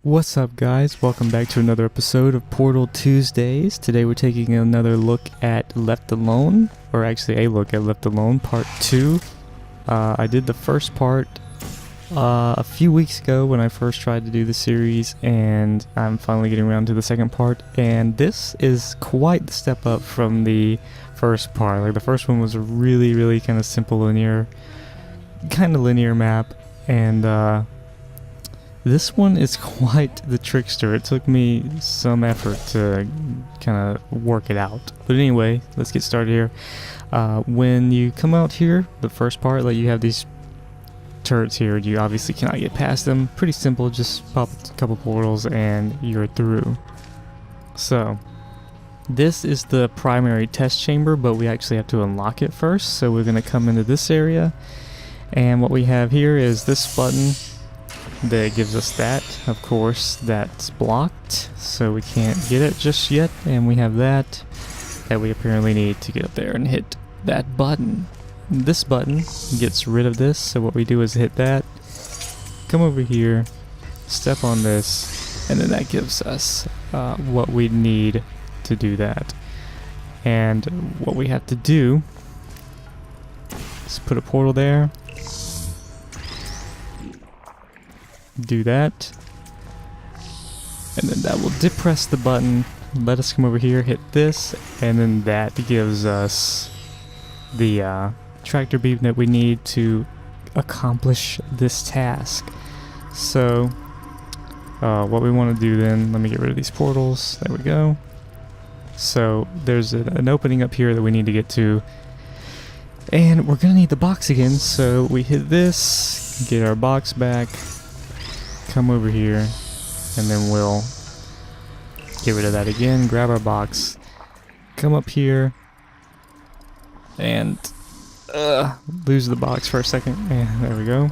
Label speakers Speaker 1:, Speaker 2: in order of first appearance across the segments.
Speaker 1: What's up, guys? Welcome back to another episode of Portal Tuesdays. Today we're taking another look at Left Alone, or actually a look at Left Alone Part 2. I did the first part a few weeks ago when I first tried to do the series, and I'm finally getting around to the second part, and this is quite the step up from the first part. Like, the first one was a really kind of simple linear map, and this one is quite the trickster. It took me some effort to kind of work it out. But anyway, let's get started here. When you come out here, the first part, like, you have these turrets here. You obviously cannot get past them. Pretty simple, just pop a couple portals and you're through. So, this is the primary test chamber, but we actually have to unlock it first. So we're going to come into this area. And what we have here is this button that gives us that. Of course, that's blocked, so we can't get it just yet, and we have that we apparently need to get up there and hit that button. This button gets rid of this, so what we do is hit that, come over here, step on this, and then that gives us what we need to do that. And what we have to do is put a portal there, do that, and then that will depress the button, let us come over here, hit this, and then that gives us the tractor beam that we need to accomplish this task. So what we want to do then, let me get rid of these portals, there we go. So there's an opening up here that we need to get to, and we're gonna need the box again, so we hit this, get our box back, come over here, and then we'll get rid of that again, grab our box, come up here, and lose the box for a second, and there we go.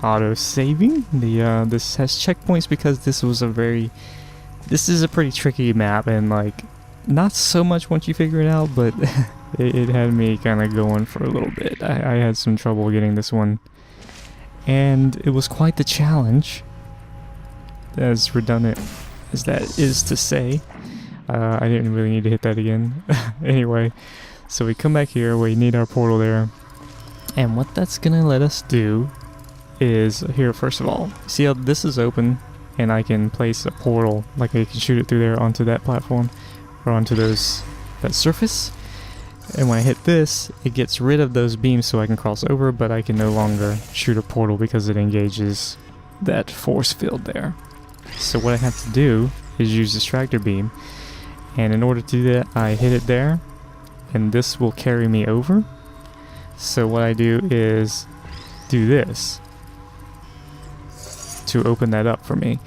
Speaker 1: Auto saving. This has checkpoints because this is a pretty tricky map, and like, not so much once you figure it out, but it had me kind of going for a little bit. I had some trouble getting this one, and it was quite the challenge. As redundant as that is to say, I didn't really need to hit that again. Anyway, so we come back here, we need our portal there, and what that's gonna let us do is, here, first of all, see how this is open, and I can place a portal, like I can shoot it through there onto that platform, or onto that surface, and when I hit this, it gets rid of those beams so I can cross over, but I can no longer shoot a portal because it engages that force field there. So what I have to do is use this tractor beam, and in order to do that, I hit it there, and this will carry me over. So what I do is do this to open that up for me.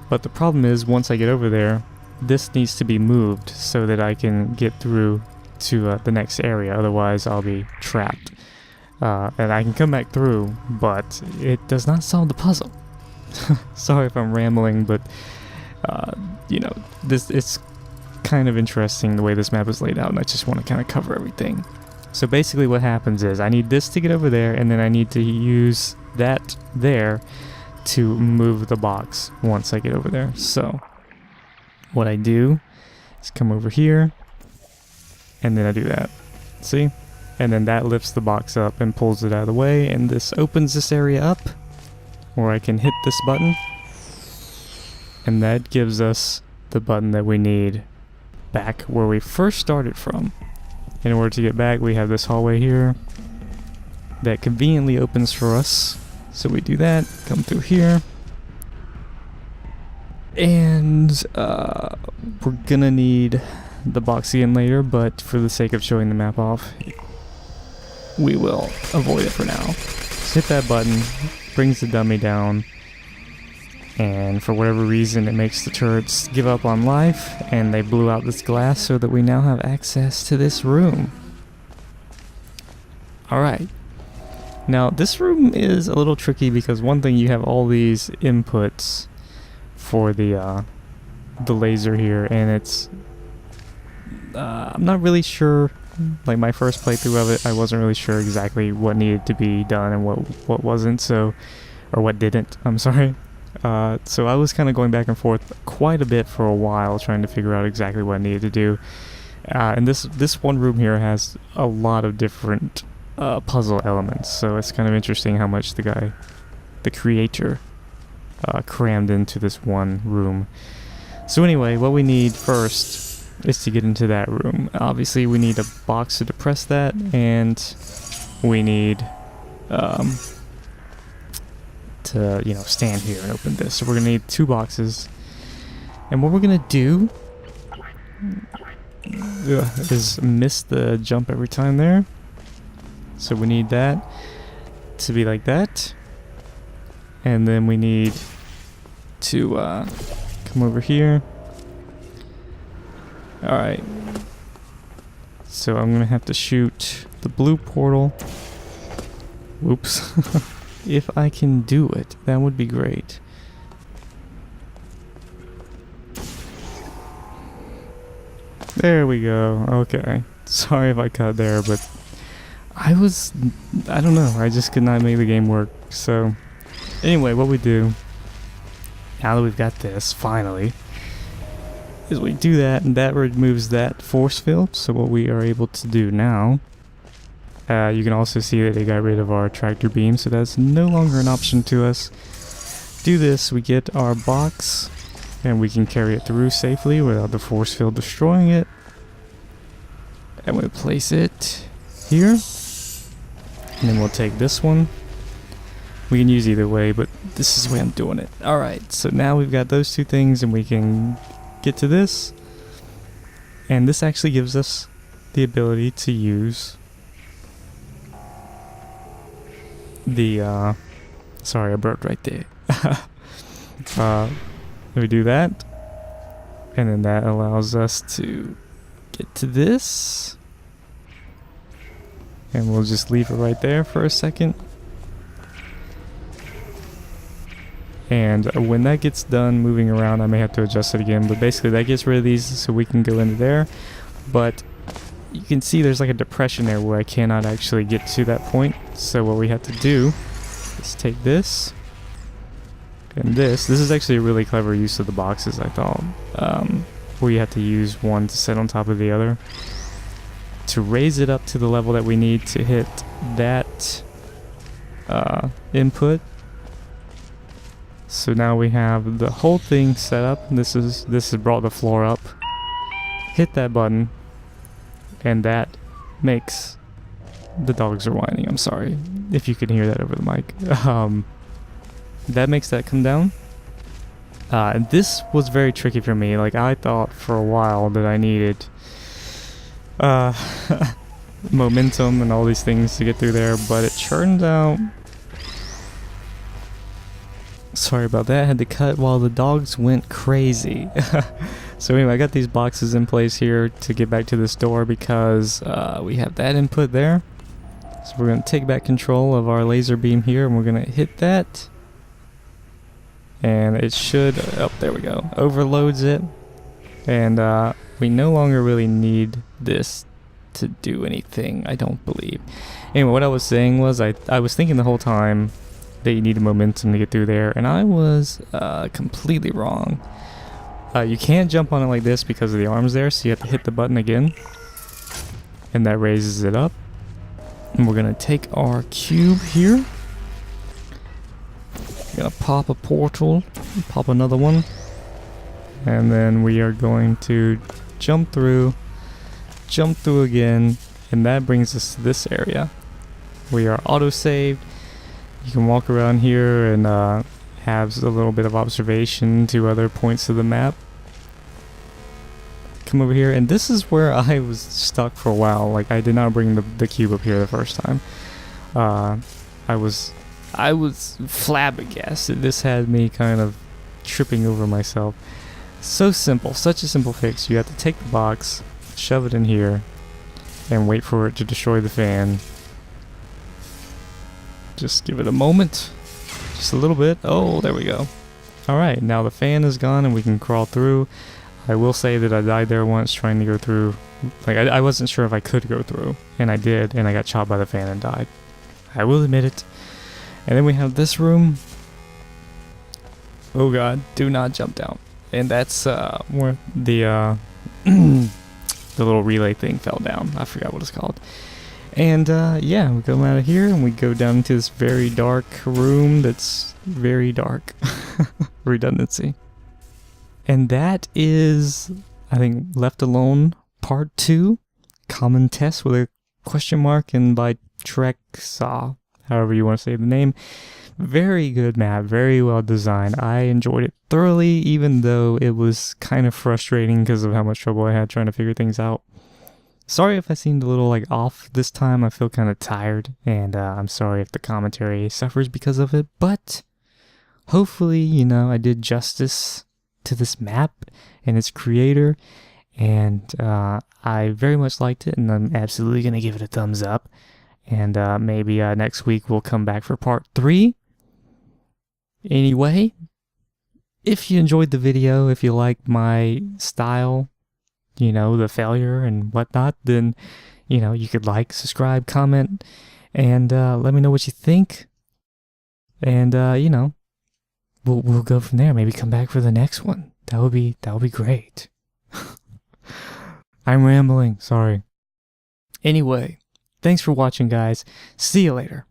Speaker 1: But the problem is, once I get over there, this needs to be moved so that I can get through to the next area, otherwise I'll be trapped. And I can come back through, but it does not solve the puzzle. Sorry if I'm rambling, but you know, it's kind of interesting the way this map is laid out, and I just want to kind of cover everything. So basically what happens is, I need this to get over there, and then I need to use that there to move the box once I get over there. So what I do is come over here, and then I do that, see? And then that lifts the box up and pulls it out of the way, and this opens this area up, or I can hit this button, and that gives us the button that we need back where we first started from. In order to get back, we have this hallway here that conveniently opens for us. So we do that, come through here, and we're gonna need the box again later, but for the sake of showing the map off, we will avoid it for now. Just hit that button, brings the dummy down, and for whatever reason it makes the turrets give up on life, and they blew out this glass so that we now have access to this room. Alright, now this room is a little tricky because, one thing, you have all these inputs for the laser here, and it's I'm not really sure. Like, my first playthrough of it, I wasn't really sure exactly what needed to be done and what wasn't, so, or what didn't, I'm sorry. So I was kind of going back and forth quite a bit for a while trying to figure out exactly what I needed to do. And this one room here has a lot of different puzzle elements, so it's kind of interesting how much the creator, crammed into this one room. So anyway, what we need first is to get into that room. Obviously we need a box to depress that, and we need to, you know, stand here and open this. So we're gonna need 2 boxes, and what we're gonna do is miss the jump every time there. So we need that to be like that, and then we need to come over here. Alright, so I'm gonna have to shoot the blue portal. Whoops. If I can do it, that would be great. There we go. Okay. Sorry if I cut there, but I don't know, I just could not make the game work. So anyway, what we do, now that we've got this, finally, is we do that, and that removes that force field. So what we are able to do now, you can also see that they got rid of our tractor beam, so that's no longer an option to us. Do this, we get our box, and we can carry it through safely without the force field destroying it. And we place it here. And then we'll take this one. We can use either way, but this is the way I'm doing it. Alright, so now we've got those 2 things, and we can get to this. And this actually gives us the ability to use the, sorry, I burped right there. We do that, and then that allows us to get to this, and we'll just leave it right there for a second. And when that gets done moving around, I may have to adjust it again, but basically that gets rid of these so we can go into there. But you can see there's like a depression there where I cannot actually get to that point. So what we have to do is take this and this. This is actually a really clever use of the boxes, I thought, where you have to use one to sit on top of the other to raise it up to the level that we need to hit that input. So now we have the whole thing set up. This has brought the floor up. Hit that button, and that makes, the dogs are whining, I'm sorry if you can hear that over the mic. That makes that come down. And this was very tricky for me. Like, I thought for a while that I needed momentum and all these things to get through there, but it turned out, sorry about that, I had to cut while the dogs went crazy. So anyway, I got these boxes in place here to get back to this door because we have that input there. So we're going to take back control of our laser beam here, and we're going to hit that. And it should, oh, there we go, overloads it. And we no longer really need this to do anything, I don't believe. Anyway, what I was saying was I was thinking the whole time that you needed momentum to get through there, and I was completely wrong. You can't jump on it like this because of the arms there, so you have to hit the button again, and that raises it up. And we're gonna take our cube here, gonna pop a portal, pop another one, and then we are going to jump through again, and that brings us to this area. We are auto-saved. You can walk around here and have a little bit of observation to other points of the map. Come over here, and this is where I was stuck for a while. Like, I did not bring the cube up here the first time. I was flabbergasted. This had me kind of tripping over myself. So simple, such a simple fix. You have to take the box, shove it in here, and wait for it to destroy the fan. Just give it a moment, just a little bit. Oh, there we go. Alright, now the fan is gone and we can crawl through. I will say that I died there once trying to go through. Like, I wasn't sure if I could go through, and I did, and I got chopped by the fan and died. I will admit it. And then we have this room. Oh god, do not jump down. And that's where the the little relay thing fell down. I forgot what it's called. And yeah, we come out of here and we go down into this very dark room that's very dark. Redundancy. And that is, I think, Left Alone Part 2. Common Test with a question mark and by Trexau, however you want to say the name. Very good map, very well designed. I enjoyed it thoroughly, even though it was kind of frustrating because of how much trouble I had trying to figure things out. Sorry if I seemed a little like off this time. I feel kind of tired, and I'm sorry if the commentary suffers because of it, but hopefully, you know, I did justice to this map and its creator, and I very much liked it, and I'm absolutely going to give it a thumbs up. And maybe next week we'll come back for part 3. Anyway, if you enjoyed the video, if you like my style, you know, the failure and whatnot, then, you know, you could like, subscribe, comment, and let me know what you think. And, you know, we'll go from there. Maybe come back for the next one. That would be great. I'm rambling, sorry. Anyway, thanks for watching, guys. See you later.